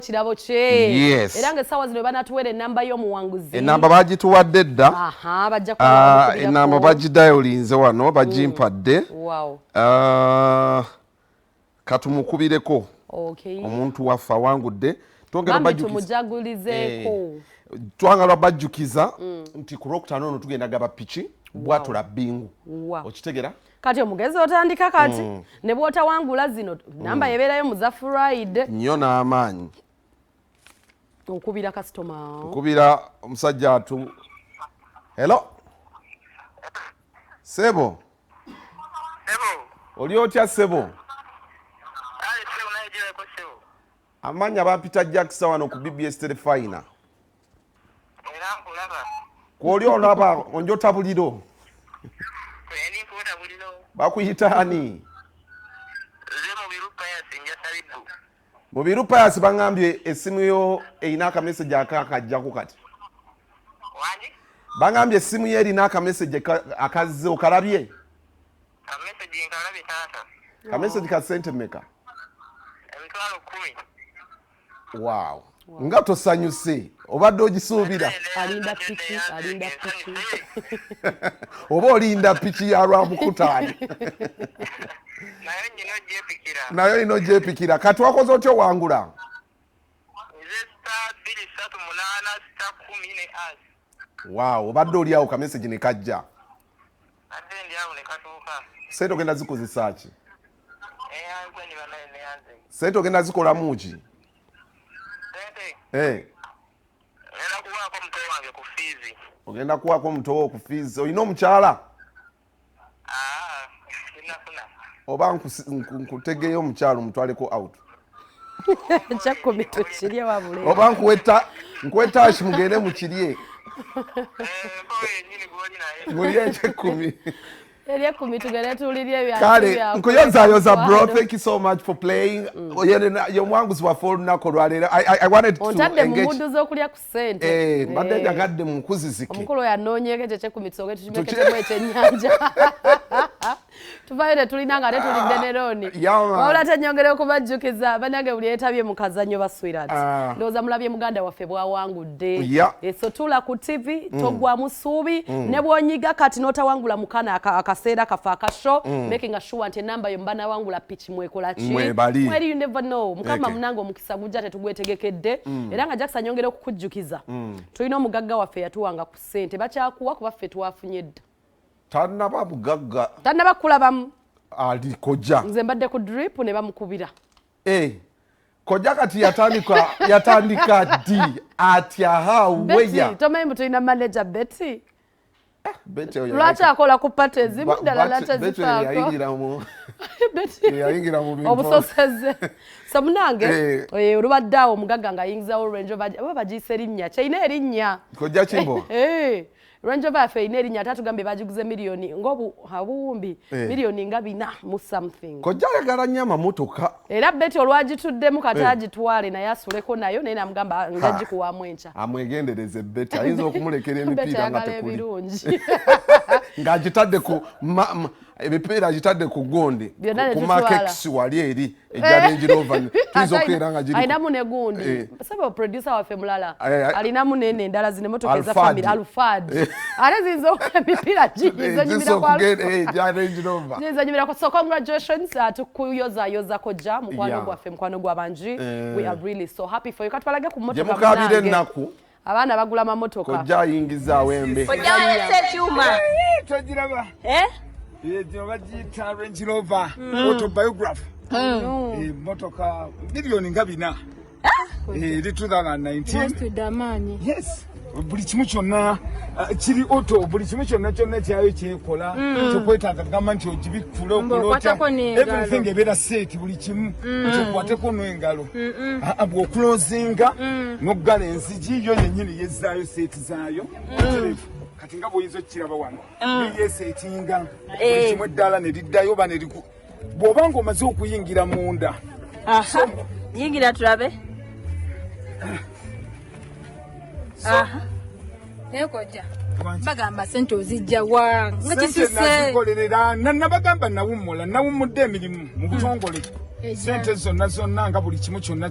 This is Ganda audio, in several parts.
kirabo kye. Yes. Era nga sawa zino banatuwere namba y'omuwanguzi. Enamba bagituwadde dda. Aha, bajja kuba. Enamba bagidayolinze wano bagimpadde. Wow. Katumukubireko. Okay. Omuntu waffe awangudde. Twongera bajjukiza. Twangala bajjukiza nti ku Lwokutaano ono tugenda gaba piki bwatula bingu. Okitegera? Kati omugezi otandika kati ne bwotawangula zino namba yebeerayo muzafu ride. Nnyo n'amaanyi. Okubira customer. Okubira omusajja atu. Hello. Sebo. Oli otya Sebo? Amanya bapita Jackson wano ku BBS Terefayina. Kwoli olaba onjota buliro. Bakuyita ani? Mu birupa yasi bangambye esimu yo erina aka message akakajjako kati. Wani? Bangambye esimu ye erina aka message akazze okalabye. Ka message nkalabye tata. Ka message ka sente meka. Emitwalo 10. Wow. Nga tosanyuse obadde ogisuubira. Alinda piki. Oba olinda piki ya Lwamukutaani. Nayo ino gyepikira. Kati wakoze otya wangula? Wow, obadde oli awo ka message ne kajja. Sente ogenda zikozesa ki? Sente ogenda zikolamu ki? Ogenda kuwaako muto wo ku fees. Olina omukyala? Oba nkutegeyo omukyala omutwaleko out. Kyakumi tukirye wabule. Oba nkuweta ashi mugende mukirye. Mulye ekyekumi. Elia kumitugere tulirye bya. Kale nkuyoza bro, thank you so much for playing. Yo mwanguzi wa phone nako lwalera. I wanted to ontadde engage. Mudu zokulya ku sente. Badde yagadde mu nkuzizike. Omukolo yanonyeke kye kumitoge tuchimekete mu ekyenyanja. Tuvaire tulinanga ate tulinde neroni. Wabula tanyongere okubajjukiza banange buli etabye mu kazanyo ba sweetheart. Ndoza mulabye muganda waffe bwawangudde. So tula ku TV togwa musubi ne bwonyiga kati notawangula mukana akaseera kafa akasho making sure nti namba yo mbana wangula pitch mwekola ki. Where you never know. Mukama munango mukisa gujja tetugwetegekedde. Era nga Jackson nyongere okukujjukiza. Tulina omugagga waffe yatuwanga ku sente bakyakuwa kuba ffe twafunye dda. Tannaba bugagga. Tannaba kulabamu. Ali Kojja. Nze mbadde ku drip ne bamukubira. Kojja kati yatandika ddi atya haweya. Tomanyi tulina manager Betty. Betty oyo. Lwaki akola ku pate zimu ddala lata zifaako. Betty yayingira mu bintu. Obusoseze. So munange olubadde omugagga nga ayingizzaawo Range Rover aba bagiyise erinnya. Kyeyina erinnya. Kojja Kimbowa. Range Rover yaffe eyina erinnya ate tugambye bagiguze miliyoni ng'obuwumbi miliyoni nga 4 mu something. Kojja ayagala nnyo amamotoka. Era Betty olwagituddemu kati agitwale naye asuleko nayo naye namugamba ngagikuwamu enkya. Amwegendereze Betty ayinza okumulekera emipiira nga tekuli. Birungi. Ng'agitadde ku ebipiira agitadde ku gundi ku Makex wali eri ejja Range Rover tuyinza okubeera nga giri alinamu ne gundi saba producer waffe mulala alinamu nene endala zine motoka za family Alfad ate zinzo ebipiira giyizo nyimira kwa Range Rover zinzo nyimira kwa so congratulations tukuyoza Kojja mukwano gwa banji we are really so happy for you katwalage ku motoka mukabire nnaku abaana bagula mamotoka Kojja ayingizzaawo embe Kojja yese kyuma tojiraba bagiyita Range Rover autobiography motoka miliyoni nga 4 eri 2019. Yes, buli kimu kyonna kiri auto, buli kimu kyonna kyayo kyekola kyokwetaaga gamba nti ogibikule okulota everything ebeera set buli kimu kyokwateko n'engalo bw'okulozinga n'oggala enzigi yo yennyini yezzaayo seeti zaayo kati nga bw'oyinza okukiraba wano yeseetinga buli kimu eddala ne liddayo oba ne liku bw'oba ng'omaze okuyingira munda. Yingira tulabe. Kojja bagamba sente ozijja wa nga kisise nazikolera nabagamba nawummula nawummudde emirimu mu butongole sente zonna nga buli kimu kyonna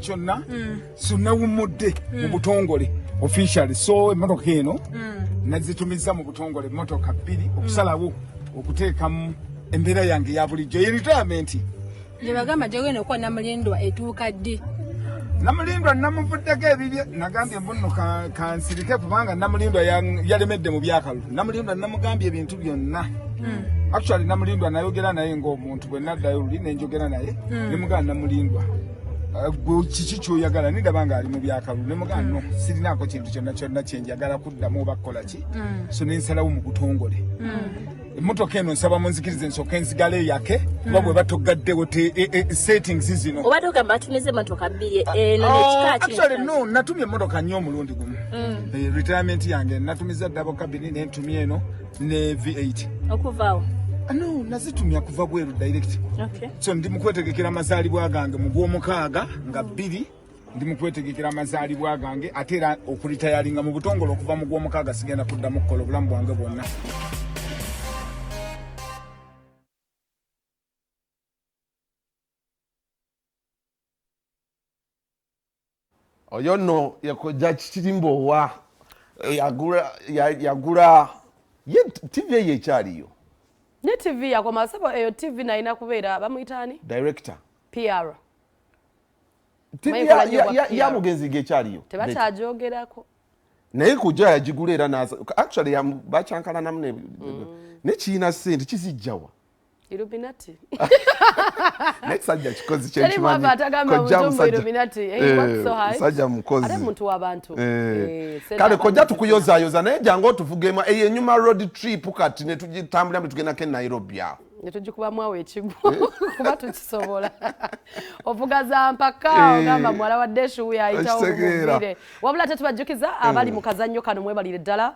zonna wumudde mu butongole officially so emmotoka eno nazitumiza mu butongole emmotoka 2 okusalawo okuteekamu embeera yange ya bulijjo ye retirement Nebagamba jogene okuwa Namulindwa etuuka ddi. Namulindwa namuvuddeko ebibye nagambye mbunno kansirike kubanga Namulindwa yalemedde mu byakalu. Namulindwa namugambye ebintu byonna. Actually Namulindwa nayogera naye ng'omuntu bwe naddayo luli nenjogera naye nemugamba Namulindwa kiki kyoyagala nindabanga ali mu byakalu nemugamba no sirinaako kintu kyonna kyenjagala kuddamu oba kukola ki so nensalawo mu butongole. Emmotoka eno nsaba munzikirize nsooka enzigale yake kuba bwe batogaddewo settings zino. Obadde ogamba atumize emmotoka 2 eno nekika ki? Actually no natumye emmotoka 4 omulundi gumu. Retirement yange natumiza double cabin nentumye eno ne V8. Okuvaawo? No nazitumya kuva bweru direct. Okay. So ndi mukwetegekera amazaalibwa gange mu gw'omukaaga nga 2 ndi mukwetegekera amazaalibwa gange ate era okulitayalinga mu butongole okuva mu gw'omukaaga sigenda kuddamu kukola obulamu bwange bwonna. Oyo no ya Kojja Kimbowa yagula ye TV ye kyaliyo. Ne TV yakoma sabo eyo TV na ina kubeera bamuyitani Director PR. TV ya mugenzi ge kyaliyo. Tebakyajogerako. Naye Kojja yagigula era naza actually bachankala namne ne kiina sente kizijjawa. Illuminati. Next sajja kikozi kye kimani. Kojja Illuminati. So high. Sajja mukozi. Ate muntu w'abantu. Kale Kojja tukuyozayoza naye jangu tuvugema enyuma road trip kati ne tugitambula tugenda ke Nairobi awo. Netujikubamu awo ekigu kuba tukisobola. Ovuga za mpaka ogamba mwala wa Deshu yayitawo mu bire. Wabula tetubajjukiza abali mu kazannyo kano mwebalire ddala.